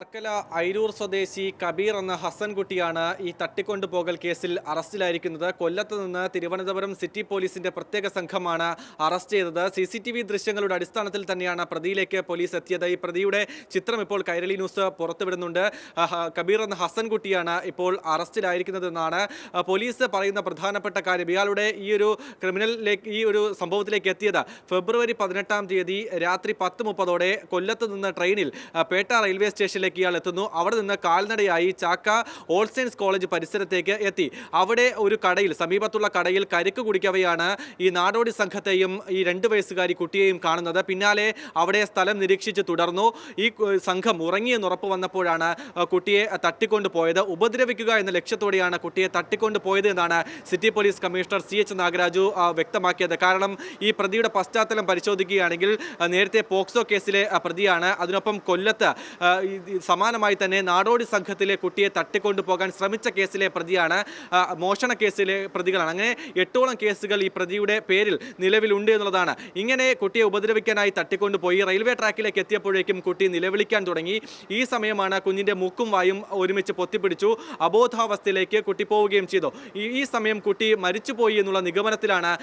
വർക്കല അയിരൂർ സ്വദേശി കബീർ എന്ന ഹസൻകുട്ടിയാണ് ഈ തട്ടിക്കൊണ്ടുപോകൽ കേസിൽ അറസ്റ്റിലായിരിക്കുന്നത്. കൊല്ലത്ത് നിന്ന് തിരുവനന്തപുരം സിറ്റി പോലീസിന്റെ പ്രത്യേക സംഘമാണ് അറസ്റ്റ് ചെയ്തത്. CCTV ദൃശ്യങ്ങളുടെ അടിസ്ഥാനത്തിൽ തന്നെയാണ് പ്രതിയിലേക്ക് പോലീസ് എത്തിയത്. ഈ പ്രതിയുടെ ചിത്രം ഇപ്പോൾ കൈരളി ന്യൂസ് പുറത്തുവിടുന്നുണ്ട്. കബീർ എന്ന ഹസൻകുട്ടിയാണ് ഇപ്പോൾ അറസ്റ്റിലായിരിക്കുന്നതെന്നാണ് പോലീസ് പറയുന്ന പ്രധാനപ്പെട്ട കാര്യം. ഇയാളുടെ ഈ ഒരു സംഭവത്തിലേക്ക് എത്തിയത് ഫെബ്രുവരി 18-ാം തീയതി രാത്രി 10:30 കൊല്ലത്ത് നിന്ന് ട്രെയിനിൽ പേട്ട റെയിൽവേ സ്റ്റേഷനിലേക്ക് ഇയാൾ എത്തുന്നു. അവിടെ നിന്ന് കാൽനടയായി ചാക്ക ഓൾ സയൻസ് കോളേജ് പരിസരത്തേക്ക് എത്തി. അവിടെ ഒരു കടയിൽ, സമീപത്തുള്ള കടയിൽ കരിക്ക് കുടിക്കവെയാണ് ഈ നാടോടി സംഘത്തെയും ഈ 2 വയസ്സുകാരി കുട്ടിയെയും കാണുന്നത്. പിന്നാലെ അവിടെ സ്ഥലം നിരീക്ഷിച്ച് തുടർന്നു. ഈ സംഘം ഉറങ്ങിയെന്ന് ഉറപ്പ് വന്നപ്പോഴാണ് കുട്ടിയെ തട്ടിക്കൊണ്ടു പോയത്. ഉപദ്രവിക്കുക എന്ന ലക്ഷ്യത്തോടെയാണ് കുട്ടിയെ തട്ടിക്കൊണ്ടു പോയത് എന്നാണ് city police commissioner CH Nagaraju വ്യക്തമാക്കിയത്. കാരണം ഈ പ്രതിയുടെ പശ്ചാത്തലം പരിശോധിക്കുകയാണെങ്കിൽ നേരത്തെ പോക്സോ കേസിലെ പ്രതിയാണ്. അതിനൊപ്പം കൊല്ലത്ത് സമാനമായി തന്നെ നാടോടി സംഘത്തിലെ കുട്ടിയെ തട്ടിക്കൊണ്ടുപോകാൻ ശ്രമിച്ച കേസിലെ പ്രതിയാണ്. മോഷണ കേസിലെ പ്രതികളാണ്. അങ്ങനെ 8ഓളം കേസുകൾ ഈ പ്രതിയുടെ പേരിൽ നിലവിലുണ്ട് എന്നുള്ളതാണ്. ഇങ്ങനെ കുട്ടിയെ ഉപദ്രവിക്കാനായി തട്ടിക്കൊണ്ടുപോയി റെയിൽവേ ട്രാക്കിലേക്ക് എത്തിയപ്പോഴേക്കും കുട്ടി നിലവിളിക്കാൻ തുടങ്ങി. ഈ സമയമാണ് കുഞ്ഞിന്റെ മുക്കും വായും ഒരുമിച്ച് പൊത്തിപ്പിടിച്ചു. അബോധാവസ്ഥയിലേക്ക് കുട്ടി പോവുകയും ചെയ്തു. ഈ സമയം കുട്ടി മരിച്ചുപോയി എന്നുള്ള നിഗമനത്തിലാണ്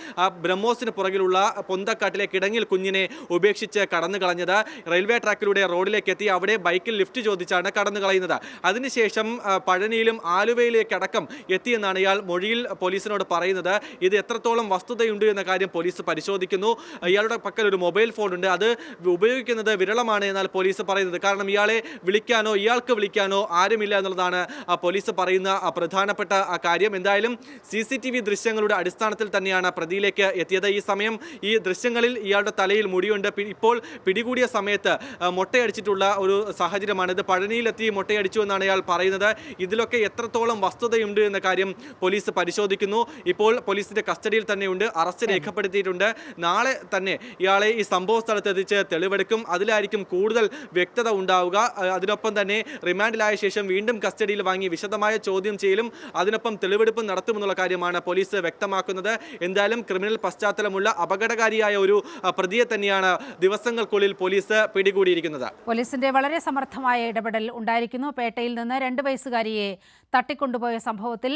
ബ്രഹ്മോസിന് പുറകിലുള്ള പൊന്തക്കാട്ടിലെ കിടങ്ങിൽ കുഞ്ഞിനെ ഉപേക്ഷിച്ച് കടന്നു കളഞ്ഞത്. റെയിൽവേ ട്രാക്കിലൂടെ റോഡിലേക്ക് എത്തി അവിടെ ബൈക്കിൽ ലിഫ്റ്റ് ചോദിച്ചാണ് കടന്നു കളയുന്നത്. അതിനുശേഷം പഴനിയിലും ആലുവയിലേക്കടക്കം എത്തിയെന്നാണ് ഇയാൾ മൊഴിയിൽ പോലീസിനോട് പറയുന്നത്. ഇത് എത്രത്തോളം വസ്തുതയുണ്ട് എന്ന കാര്യം പോലീസ് പരിശോധിക്കുന്നു. ഇയാളുടെ പക്കൽ ഒരു മൊബൈൽ ഫോൺ ഉണ്ട്. അത് ഉപയോഗിക്കുന്നത് വിരളമാണ് എന്നാൽ പോലീസ് പറയുന്നത്. കാരണം ഇയാൾക്ക് വിളിക്കാനോ ആരുമില്ല എന്നുള്ളതാണ് പോലീസ് പറയുന്ന പ്രധാനപ്പെട്ട കാര്യം. എന്തായാലും CCTV ദൃശ്യങ്ങളുടെ അടിസ്ഥാനത്തിൽ തന്നെയാണ് പ്രതിയിലേക്ക് എത്തിയത്. ഈ സമയം ഈ ദൃശ്യങ്ങളിൽ ഇയാളുടെ തലയിൽ മുടിയുണ്ട്. ഇപ്പോൾ പിടികൂടിയ സമയത്ത് മൊട്ടയടിച്ചിട്ടുള്ള ഒരു സാഹചര്യമാണ്. ഇത് പഴനിയിലെത്തി മൊട്ടയടിച്ചു എന്നാണ് ഇയാൾ പറയുന്നത്. ഇതിലൊക്കെ എത്രത്തോളം വസ്തുതയുണ്ട് എന്ന കാര്യം പോലീസ് പരിശോധിക്കുന്നു. ഇപ്പോൾ പോലീസിന്റെ കസ്റ്റഡിയിൽ തന്നെയുണ്ട്. അറസ്റ്റ് രേഖപ്പെടുത്തിയിട്ടുണ്ട്. നാളെ തന്നെ ഇയാളെ ഈ സംഭവ സ്ഥലത്ത് എത്തിച്ച് തെളിവെടുക്കും. അതിലായിരിക്കും കൂടുതൽ വ്യക്തത ഉണ്ടാവുക. അതിനൊപ്പം തന്നെ റിമാൻഡിലായ ശേഷം വീണ്ടും കസ്റ്റഡിയിൽ വാങ്ങി വിശദമായ ചോദ്യം ചെയ്യലും അതിനൊപ്പം തെളിവെടുപ്പും നടത്തുമെന്നുള്ള കാര്യമാണ് പോലീസ് വ്യക്തമാക്കുന്നത്. എന്തായാലും ക്രിമിനൽ പശ്ചാത്തലമുള്ള അപകടകാരിയായ ഒരു പ്രതിയെ തന്നെയാണ് ദിവസങ്ങൾക്കുള്ളിൽ പോലീസ് പിടികൂടിയിരിക്കുന്നത്. പോലീസിന്റെ വളരെ സമർത്ഥമായ ഇടപെടൽ ഉണ്ടായിരിക്കുന്നു. പേട്ടയിൽ നിന്ന് 2 വയസ്സുകാരിയെ തട്ടിക്കൊണ്ടുപോയ സംഭവത്തിൽ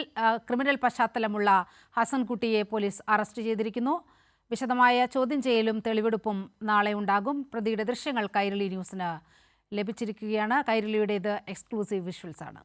ക്രിമിനൽ പശ്ചാത്തലമുള്ള ഹസൻകുട്ടിയെ പോലീസ് അറസ്റ്റ് ചെയ്തിരിക്കുന്നു. വിശദമായ ചോദ്യം ചെയ്യലും തെളിവെടുപ്പും നാളെ ഉണ്ടാകും. പ്രതിയുടെ ദൃശ്യങ്ങൾ കൈരളി ന്യൂസിന് ലഭിച്ചിരിക്കുകയാണ്. കൈരളിയുടേത് എക്സ്ക്ലൂസീവ് വിഷ്വൽസ് ആണ്.